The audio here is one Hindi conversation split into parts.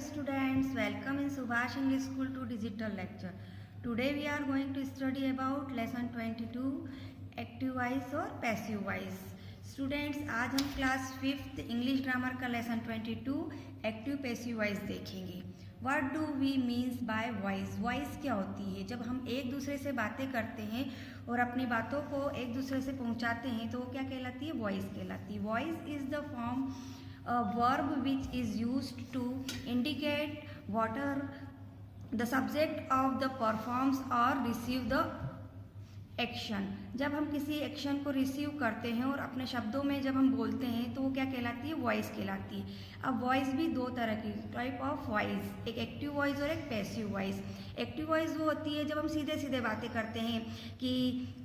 students, welcome in Subhash English School to digital lecture. Today we are going to study about lesson 22 active voice और passive voice. Students, आज हम क्लास 5th इंग्लिश ग्रामर का लेसन 22 एक्टिव पैसिव वॉइस देखेंगे. What do we means by voice. Voice क्या होती है? जब हम एक दूसरे से बातें करते हैं और अपनी बातों को एक दूसरे से पहुंचाते हैं तो वो क्या कहलाती है? वॉइस कहलाती है. Voice is the form a verb which is used to indicate what are the subject of the performs or receive the action. जब हम किसी एक्शन को रिसीव करते हैं और अपने शब्दों में जब हम बोलते हैं तो वो क्या कहलाती है? वॉइस कहलाती है. अब वॉइस भी दो तरह की टाइप ऑफ वॉइस, एक एक्टिव वॉइस और एक पैसिव वॉइस. एक्टिव वॉइस वो होती है जब हम सीधे सीधे बातें करते हैं कि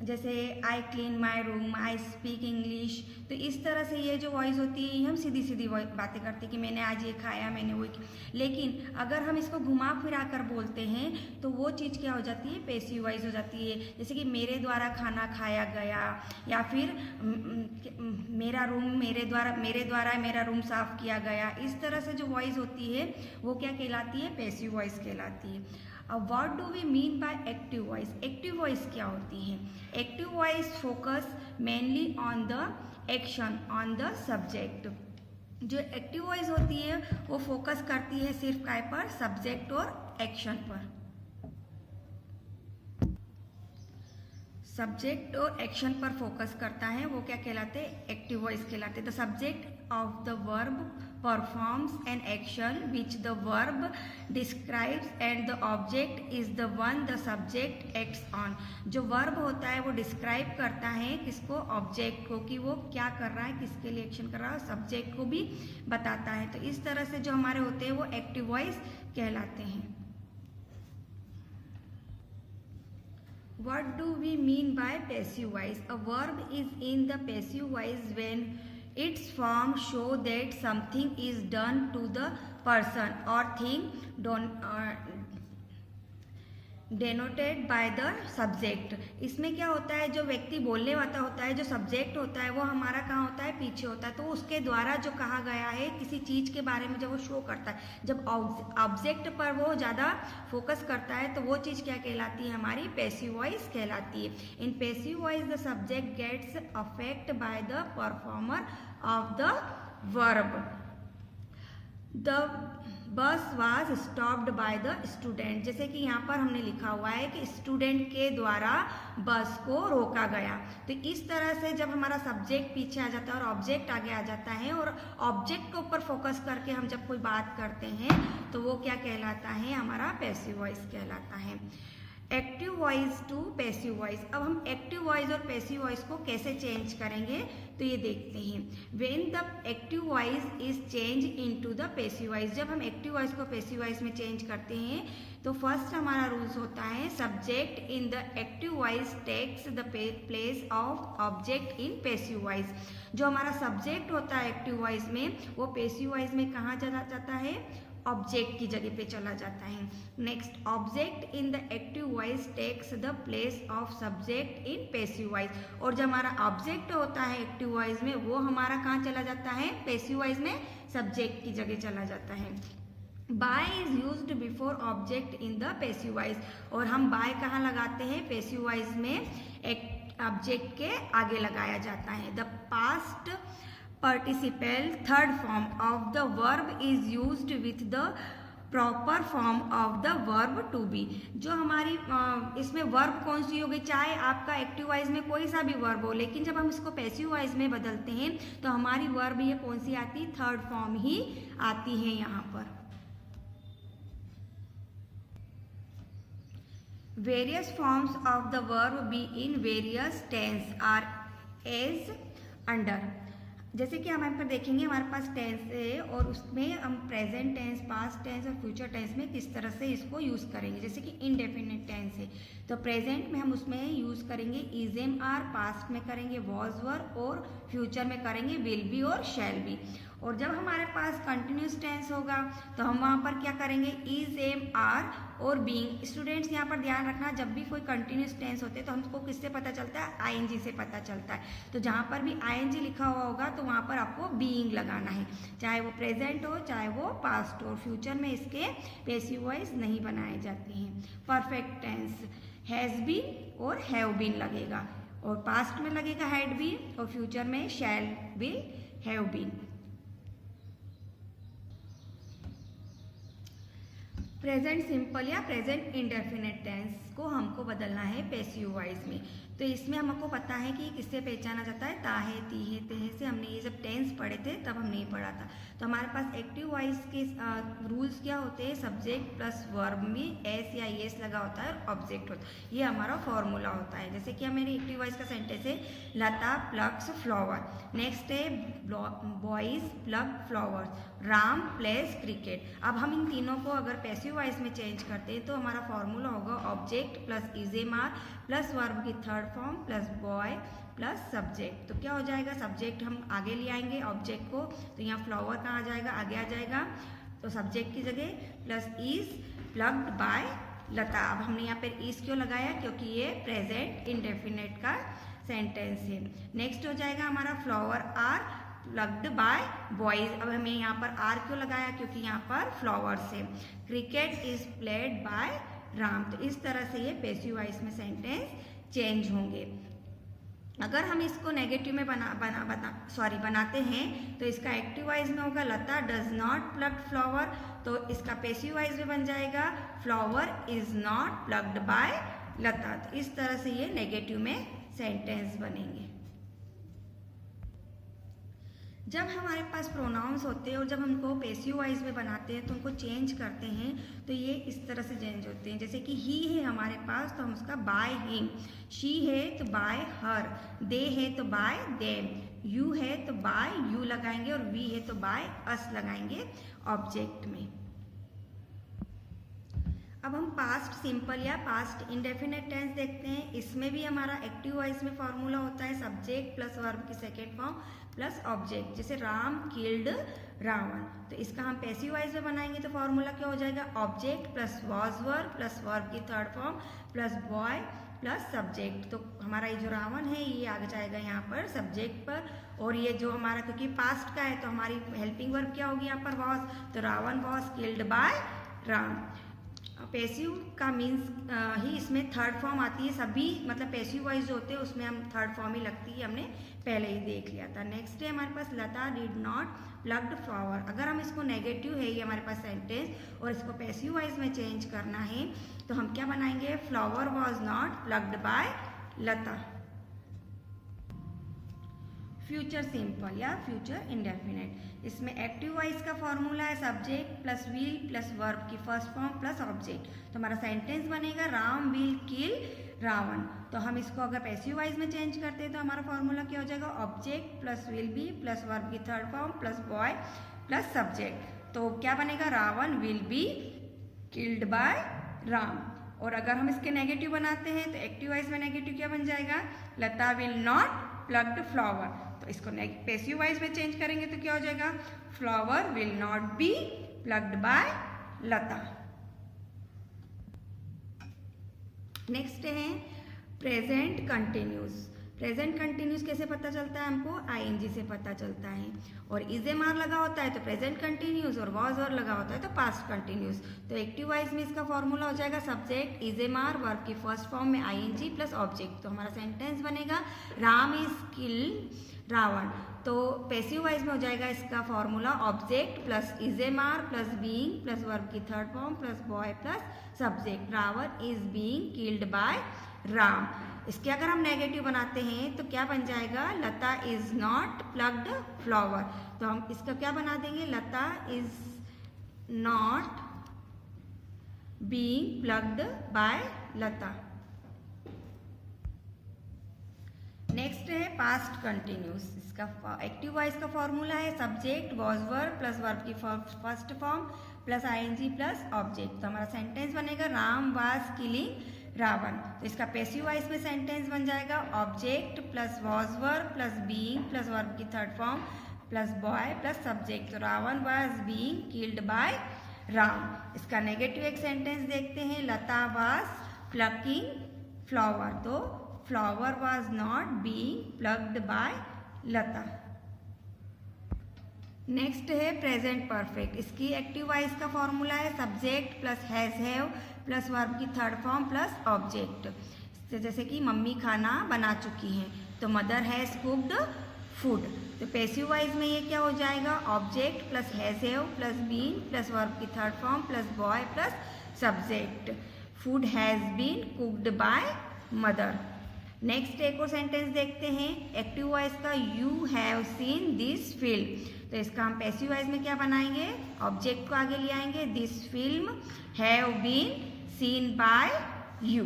जैसे I clean my room, I speak English. तो इस तरह से ये जो वॉइस होती है हम सीधी सीधी बातें करते हैं कि मैंने आज ये खाया, मैंने वो. लेकिन अगर हम इसको घुमा फिरा कर बोलते हैं तो वो चीज़ क्या हो जाती है? पैसिव वॉइस हो जाती है. जैसे कि मेरे द्वारा खाना खाया गया, या फिर मेरा रूम मेरे द्वारा मेरा रूम साफ किया गया. इस तरह से जो वॉइस होती है वो क्या कहलाती है? पैसिव वॉइस कहलाती है. अब what do we mean by active voice. Active voice क्या होती है? Active voice focus mainly on the action, on the subject. जो एक्टिव वॉइस होती है वो फोकस करती है सिर्फ काय पर? सब्जेक्ट और एक्शन पर. सब्जेक्ट और एक्शन पर फोकस करता है वो क्या कहलाते हैं? एक्टिव वॉइस कहलाते. The subject of the verb performs an action which the verb describes and the object is the one the subject acts on. जो वर्ब होता है वो डिस्क्राइब करता है किसको? ऑब्जेक्ट को, कि वो क्या कर रहा है, किसके लिए एक्शन कर रहा है. सब्जेक्ट को भी बताता है. तो इस तरह से जो हमारे होते हैं वो एक्टिव वॉइस कहलाते हैं. What do we mean by passive voice? A verb is in the passive voice when its form show that something is done to the person or thing denoted by the subject. इसमें क्या होता है? जो व्यक्ति बोलने वाला होता है, जो सब्जेक्ट होता है वो हमारा कहाँ होता है? पीछे होता है. तो उसके द्वारा जो कहा गया है किसी चीज़ के बारे में जब वो शो करता है, जब ऑब्जेक्ट पर वो ज़्यादा फोकस करता है तो वो चीज़ क्या कहलाती है? हमारी पैसिव वॉइस कहलाती है. In passive voice the subject gets affect by the performer of the verb. The bus was stopped by the student. जैसे कि यहाँ पर हमने लिखा हुआ है कि स्टूडेंट के द्वारा बस को रोका गया. तो इस तरह से जब हमारा सब्जेक्ट पीछे आ जाता है और ऑब्जेक्ट आगे आ जाता है और ऑब्जेक्ट के ऊपर फोकस करके हम जब कोई बात करते हैं तो वो क्या कहलाता है? हमारा पैसिव वॉइस कहलाता है. Active voice to passive voice. अब हम एक्टिव वॉइस और पैसिव वॉइस को कैसे चेंज करेंगे तो ये देखते हैं. When the active voice is change into the passive voice. जब हम एक्टिव वॉइस को पैसिव वॉइस में चेंज करते हैं तो फर्स्ट हमारा रूल्स होता है subject in the active voice takes the place of object in passive voice. जो हमारा सब्जेक्ट होता है एक्टिव वॉइस में वो पैसिव वॉइस में कहाँ चला जाता है? ऑब्जेक्ट की जगह पे चला जाता है. Next, object in the active voice takes the place of subject in passive voice. और जब हमारा ऑब्जेक्ट होता है एक्टिव वॉइस में वो हमारा कहाँ चला जाता है? पैसिव वॉइस में सब्जेक्ट की जगह चला जाता है. By is used before object in the passive voice. और हम बाय कहाँ लगाते हैं? पैसिव वॉइस में एक ऑब्जेक्ट के आगे लगाया जाता है. The past participle third form of the verb is used with the proper form of the verb to be. जो हमारी इसमें वर्ब कौन सी होगी? चाहे आपका एक्टिव वॉइस में कोई सा भी वर्ब हो, लेकिन जब हम इसको पैसिव वॉइस में बदलते हैं तो हमारी वर्ब ये कौन सी आती है? थर्ड फॉर्म ही आती है यहाँ पर. Various forms of the verb be in various tense are as under. जैसे कि हम यहाँ पर देखेंगे हमारे पास टेंस है और उसमें हम प्रेजेंट टेंस, पास्ट टेंस और फ्यूचर टेंस में किस तरह से इसको यूज़ करेंगे. जैसे कि इनडेफिनिट टेंस है तो प्रेजेंट में हम उसमें यूज़ करेंगे इज एम आर, पास्ट में करेंगे वॉज वर और फ्यूचर में करेंगे विल बी और शैल बी. और जब हमारे पास कंटिन्यूस टेंस होगा तो हम वहाँ पर क्या करेंगे, इज, एम, आर और बीइंग। स्टूडेंट्स यहाँ पर ध्यान रखना, जब भी कोई कंटिन्यूस टेंस होते हैं तो हमको किससे पता चलता है, आईएनजी से पता चलता है। तो जहाँ पर भी आईएनजी लिखा हुआ होगा तो वहाँ पर आपको बीइंग लगाना है, चाहे वो प्रेजेंट हो चाहे वो पास्ट हो। फ्यूचर में इसके पैसिव वॉइस नहीं बनाए जाते हैं। परफेक्ट टेंस हैज़ बीन और हैव बीन लगेगा, और पास्ट में लगेगा हैड बीन, और फ्यूचर में shall, will, have been. Present simple या प्रेजेंट इंडेफिनिट टेंस को हमको बदलना है पैसिव वॉइस में। तो इसमें हमको पता है कि किससे पहचाना जाता है, ताहे, तीहे, तेहे से। हमने ये जब टेंस पढ़े थे तब हमने ये पढ़ा था। तो हमारे पास एक्टिव वॉइस के रूल्स क्या होते हैं, सब्जेक्ट प्लस वर्ब में एस या एस लगा होता है और ऑब्जेक्ट होता है, ये हमारा फॉर्मूला होता है। जैसे कि मेरी एक्टिव वॉइस का सेंटेंस है, लता प्लग्स फ्लावर। नेक्स्ट है boys plug flowers, Ram place cricket. अब हम इन तीनों को अगर पैसिव वॉइस में चेंज करते हैं तो हमारा फॉर्मूला होगा object plus is am are plus verb की third form plus by plus subject. तो क्या हो जाएगा, सब्जेक्ट हम आगे ले आएंगे ऑब्जेक्ट को, तो यहाँ फ्लावर कहाँ आ जाएगा, आगे आ जाएगा। तो सब्जेक्ट की जगह plus is plucked by Lata. अब हमने यहाँ पर इज क्यों लगाया, क्योंकि ये प्रेजेंट इंडेफिनिट का सेंटेंस है। नेक्स्ट हो जाएगा हमारा flower are plucked by boys. अब हमें यहाँ पर आर क्यों लगाया, क्योंकि यहाँ पर फ्लावर्स है। Cricket is played by Ram. तो इस तरह से ये पैसिव वॉइस में सेंटेंस चेंज होंगे। अगर हम इसको नेगेटिव में बनाते हैं तो इसका एक्टिव वॉइस में होगा Lata does not plugged flower, तो इसका पैसिव वॉइस में बन जाएगा flower is not plugged by Lata. तो इस तरह से ये नेगेटिव में सेंटेंस बनेंगे। जब हमारे पास प्रोनाउंस होते हैं और जब हमको पैसिव वॉइस में बनाते हैं तो उनको चेंज करते हैं तो ये इस तरह से चेंज होते हैं। जैसे कि ही है हमारे पास तो हम उसका बाय हिम, शी है तो बाय हर, दे है तो बाय देम, यू है तो बाय यू लगाएंगे और वी है तो बाय अस लगाएंगे ऑब्जेक्ट में। अब हम पास्ट सिंपल या पास्ट इंडेफिनिट टेंस देखते हैं। इसमें भी हमारा एक्टिव वॉइस में फॉर्मूला होता है सब्जेक्ट प्लस वर्ब की सेकेंड फॉर्म प्लस ऑब्जेक्ट। जैसे राम किल्ड रावण, तो इसका हम पैसिव वॉइस में बनाएंगे तो फॉर्मूला क्या हो जाएगा, object plus was verb plus verb की third form plus by plus subject. तो हमारा ये जो रावण है ये आ जाएगा यहाँ पर सब्जेक्ट पर, और ये जो हमारा क्योंकि पास्ट का है तो हमारी हेल्पिंग वर्ब क्या होगी यहाँ पर, वॉज। तो Ravan was killed by Ram. Passive का मीन्स ही इसमें थर्ड फॉर्म आती है, सभी मतलब पैसिव वॉइस जो होते हैं उसमें हम थर्ड फॉर्म ही लगती है, हमने पहले ही देख लिया था। नेक्स्ट है हमारे पास लता डिड नॉट प्लग्ड फ्लावर। अगर हम इसको नेगेटिव है ये हमारे पास सेंटेंस और इसको पैसिव वॉइस में चेंज करना है तो हम क्या बनाएंगे, flower was not plugged by Lata. Future simple या फ्यूचर इंडेफिनिट, इसमें एक्टिव वॉइस का फॉर्मूला है subject plus will plus verb की फर्स्ट फॉर्म प्लस ऑब्जेक्ट। तो हमारा सेंटेंस बनेगा राम विल किल रावण। तो हम इसको अगर पैसिव वॉइस में चेंज करते हैं तो हमारा फॉर्मूला क्या हो जाएगा, object plus will be plus verb की third form plus by plus subject. तो क्या बनेगा, Ravan will be killed by Ram. और अगर हम इसके नेगेटिव बनाते हैं तो एक्टिव वॉइस में नेगेटिव क्या बन जाएगा, लता विल नॉट प्लग्ड फ्लावर। तो इसको पैसिव वॉइस में चेंज करेंगे तो क्या हो जाएगा, flower will not be plucked by Lata. Next है प्रेजेंट कंटिन्यूस। प्रेजेंट कंटिन्यूस कैसे पता चलता है हमको, आईएनजी से पता चलता है। और इजेमार लगा होता है तो प्रेजेंट कंटिन्यूस, और वॉज और लगा होता है तो पास्ट कंटिन्यूस। तो एक्टिव वॉइस में इसका फॉर्मूला हो जाएगा सब्जेक्ट इजेमार वर्ब की फर्स्ट फॉर्म में आईएनजी प्लस ऑब्जेक्ट। तो हमारा सेंटेंस बनेगा राम इज किल रावण। तो पैसिव वॉइस में हो जाएगा इसका formula object plus is am are plus being plus verb की third form plus by plus subject, Ravan is being killed by Ram. इसके अगर हम नेगेटिव बनाते हैं तो क्या बन जाएगा, Lata is not plugged flower. तो हम इसका क्या बना देंगे, Lata is not being plugged by Lata. Next है पास्ट कंटिन्यूस। इसका एक्टिव वॉइस का फॉर्मूला है subject was verb plus verb की first form plus ING plus object. तो हमारा सेंटेंस बनेगा राम वाज किलिंग रावण। तो इसका पैसिव वॉइस में सेंटेंस बन जाएगा object plus was verb plus being plus verb की third form plus by plus subject, तो Ravan was being killed by Ram. इसका नेगेटिव एक सेंटेंस देखते हैं, लता वॉज प्लकिंग फ्लावर, तो flower was not being plucked by Lata. Next है प्रेजेंट परफेक्ट। इसकी एक्टिव वॉइस का फॉर्मूला है subject plus has have plus verb की थर्ड फॉर्म प्लस ऑब्जेक्ट। तो जैसे कि मम्मी खाना बना चुकी हैं, तो मदर हैज कुक्ड फूड। तो पैसिव वॉइस में ये क्या हो जाएगा, object plus has have plus been plus verb की third form plus by plus subject. Food has been cooked by mother. Next एक और सेंटेंस देखते हैं एक्टिव वॉइस का, you have seen this film. तो इसका हम पैसिव वॉइस में क्या बनाएंगे, ऑब्जेक्ट को आगे ले आएंगे, this film have been seen by you.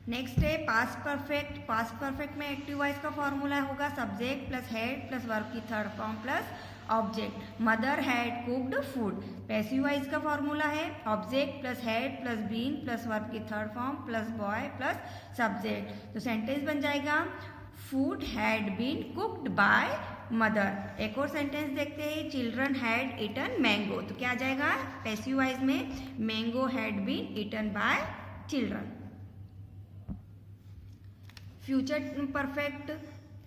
Next है पास्ट परफेक्ट। पास्ट परफेक्ट में एक्टिव वॉइस का फॉर्मूला होगा subject plus had plus verb की third form plus object. Mother had cooked food. Passive voice का फॉर्मूला है object plus had plus been plus verb की third form plus by plus subject. तो सेंटेंस बन जाएगा food had been cooked by mother. एक और सेंटेंस देखते हैं, चिल्ड्रन हैड ईटन मैंगो। तो क्या आ जाएगा पैसिव वॉइस में, mango had been eaten by children. Future perfect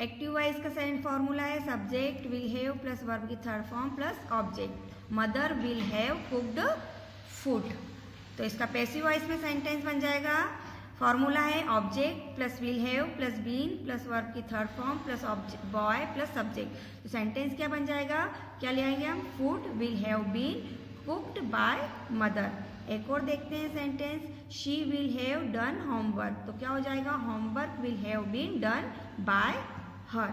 active voice का सेंट फॉर्मूला है subject will have plus verb की third form plus object. Mother will have cooked food. तो इसका पैसिव वॉइस में सेंटेंस बन जाएगा, फॉर्मूला है object plus will have plus been plus verb की third form plus by plus subject. तो सेंटेंस क्या बन जाएगा, क्या ले आएंगे हम, food will have been cooked by mother. एक और देखते हैं sentence, she will have done homework. तो क्या हो जाएगा, homework will have been done by her.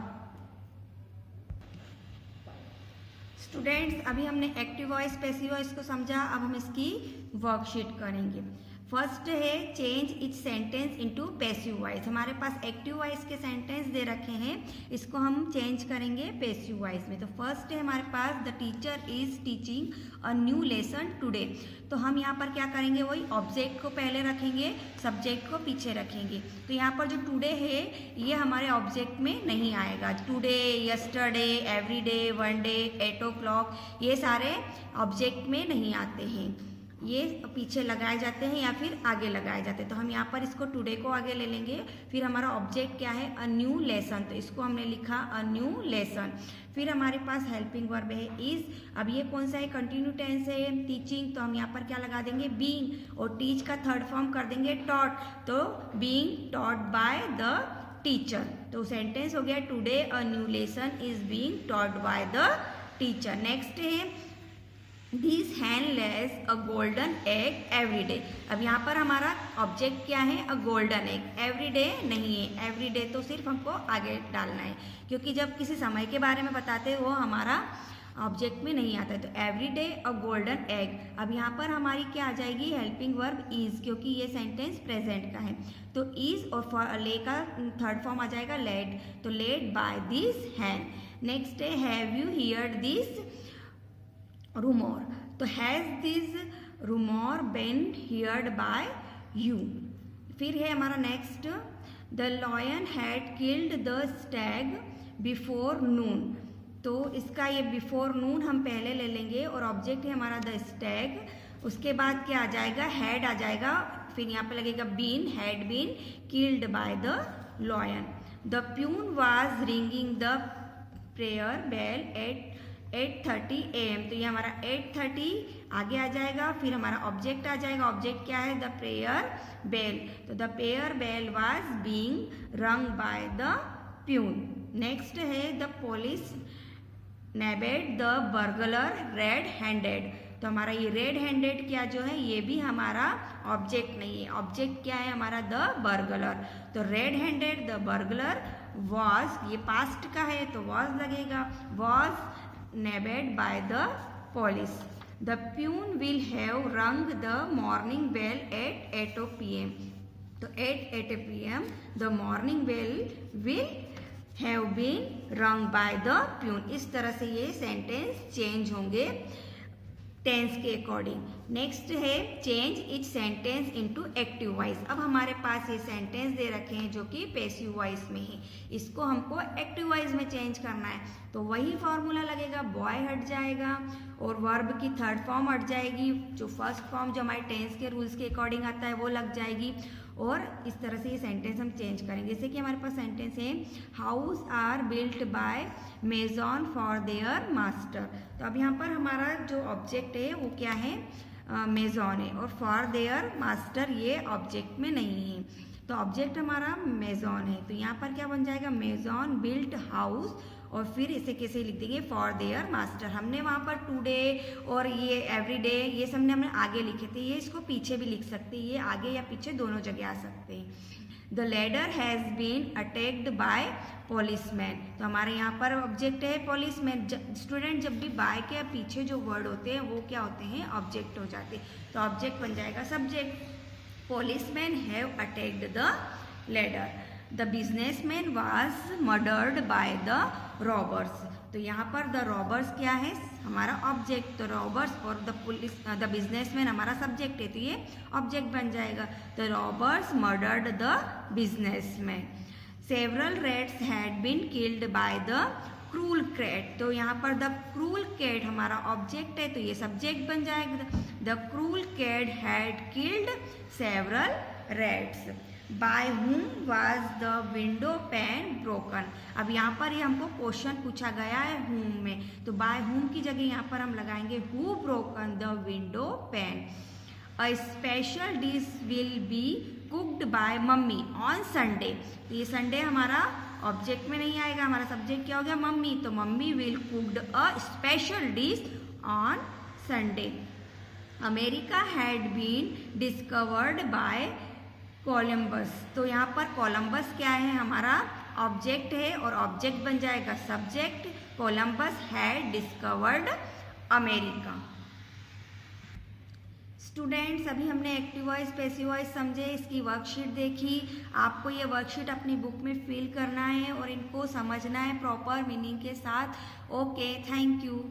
Students अभी हमने एक्टिव वॉइस पैसिव वॉइस को समझा, अब हम इसकी वर्कशीट करेंगे। फर्स्ट है change etch sentence into passive voice. हमारे पास एक्टिव वॉइस के सेंटेंस दे रखे हैं, इसको हम चेंज करेंगे पैसिव वॉइस में। तो फर्स्ट है हमारे पास the teacher is teaching a new lesson today. तो हम यहाँ पर क्या करेंगे, वही ऑब्जेक्ट को पहले रखेंगे, सब्जेक्ट को पीछे रखेंगे। तो यहाँ पर जो टुडे है ये हमारे ऑब्जेक्ट में नहीं आएगा। Today, yesterday, everyday, one day, 8 o'clock ये सारे ऑब्जेक्ट में नहीं आते हैं, ये पीछे लगाए जाते हैं या फिर आगे लगाए जाते हैं। तो हम यहाँ पर इसको टुडे को आगे ले लेंगे। फिर हमारा ऑब्जेक्ट क्या है, अ न्यू लेसन, तो इसको हमने लिखा अ न्यू लेसन। फिर हमारे पास हेल्पिंग वर्ब है इज। अब ये कौन सा है, कंटिन्यू टेंस है, टीचिंग, तो हम यहाँ पर क्या लगा देंगे, बीइंग, और टीच का थर्ड फॉर्म कर देंगे टॉट, तो being taught by the teacher. तो सेंटेंस हो गया today a new lesson is being taught by the teacher. Next है this hen lays a golden egg every day. अब यहाँ पर हमारा ऑब्जेक्ट क्या है, a golden egg, every day नहीं है, एवरी डे तो सिर्फ हमको आगे डालना है, क्योंकि जब किसी समय के बारे में बताते हैं वो हमारा ऑब्जेक्ट में नहीं आता है। तो एवरी डे अ गोल्डन एग। अब यहाँ पर हमारी क्या आ जाएगी, हेल्पिंग वर्ब इज, क्योंकि ये सेंटेंस प्रेजेंट का है। तो इज और ले का थर्ड फॉर्म आ जाएगा लेड, तो laid by this hen. Next है have you heard this rumor। तो has this rumor been heard by you। फिर है हमारा next, the lion had killed the stag before noon। तो इसका ये बिफोर नून हम पहले ले लेंगे और ऑब्जेक्ट है हमारा द स्टैग। उसके बाद क्या आ जाएगा, हैड आ जाएगा, फिर यहाँ पे लगेगा been, had been killed by the lion. The peon was ringing the prayer bell at 8:30 AM। तो ये हमारा 8:30 आगे आ जाएगा। फिर हमारा ऑब्जेक्ट आ जाएगा, ऑब्जेक्ट क्या है, द प्रेयर बेल, तो the prayer bell was being rung by the peon. Next है the police nabbed the burglar red handed. तो हमारा ये रेड हैंडेड क्या जो है, ये भी हमारा ऑब्जेक्ट नहीं है, ऑब्जेक्ट क्या है हमारा द बर्गलर। तो red handed the burglar was, ये पास्ट का है तो वॉज लगेगा, was nabbed by the police। The peon will have rung the morning bell at 8 PM। तो 8 PM the morning bell will have been rung by the peon। इस तरह से ये सेंटेंस चेंज होंगे। टेंस के अकॉर्डिंग। नेक्स्ट है change it sentence into active voice. अब हमारे पास ये सेंटेंस दे रखे हैं जो कि पैसिव वॉइस में है, इसको हमको एक्टिव वॉइस में चेंज करना है। तो वही फॉर्मूला लगेगा, बॉय हट जाएगा और वर्ब की थर्ड फॉर्म हट जाएगी, जो फर्स्ट फॉर्म जो हमारे टेंस के रूल्स के अकॉर्डिंग आता है वो लग जाएगी, और इस तरह से ये सेंटेंस हम चेंज करेंगे। जैसे कि हमारे पास सेंटेंस है house are built by mason for their master. तो अब यहाँ पर हमारा जो ऑब्जेक्ट है वो क्या है, मेजॉन है, और फॉर देयर मास्टर ये ऑब्जेक्ट में नहीं है, तो ऑब्जेक्ट हमारा मेजॉन है। तो यहाँ पर क्या बन जाएगा, मेजॉन बिल्ट हाउस, और फिर इसे कैसे लिख देंगे, फॉर देयर मास्टर। हमने वहाँ पर टुडे और ये एवरीडे ये सब हमने आगे लिखे थे, ये इसको पीछे भी लिख सकते हैं, ये आगे या पीछे दोनों जगह आ सकते हैं। The leader has been attacked by policeman. तो हमारे यहाँ पर ऑब्जेक्ट है पुलिसमैन। स्टूडेंट जब भी बाय के पीछे जो वर्ड होते हैं वो क्या होते हैं, ऑब्जेक्ट हो जाते हैं, तो ऑब्जेक्ट बन जाएगा subject. Policeman have attacked the ladder. The businessman was murdered by the robbers. तो यहाँ पर द रॉबर्स क्या है, हमारा ऑब्जेक्ट, तो रॉबर्स और द बिजनेसमैन हमारा सब्जेक्ट है, तो ये ऑब्जेक्ट बन जाएगा। The robbers murdered the businessman. Several rats had been killed by the cruel cat. तो यहाँ पर द क्रूल कैट हमारा ऑब्जेक्ट है, तो ये सब्जेक्ट बन जाएगा। The cruel cat had killed several rats. By whom was the window pane broken. अब यहाँ पर ये हमको क्वेश्चन पूछा गया है हुम में, तो बाय हुम की जगह यहाँ पर हम लगाएंगे who broken the window pan. A special dish will be cooked bye mummy on Sunday. तो ये संडे हमारा ऑब्जेक्ट में नहीं आएगा, हमारा सब्जेक्ट क्या हो गया, मम्मी, तो mummy will cooked a special dish on Sunday. America had been discovered by Columbus. तो यहाँ पर कोलंबस क्या है, हमारा ऑब्जेक्ट है, और ऑब्जेक्ट बन जाएगा subject. Columbus had discovered America. Students अभी हमने एक्टिव वॉइस पैसिव वॉइस समझे, इसकी वर्कशीट देखी। आपको ये वर्कशीट अपनी बुक में फिल करना है और इनको समझना है प्रॉपर मीनिंग के साथ। Okay, thank you.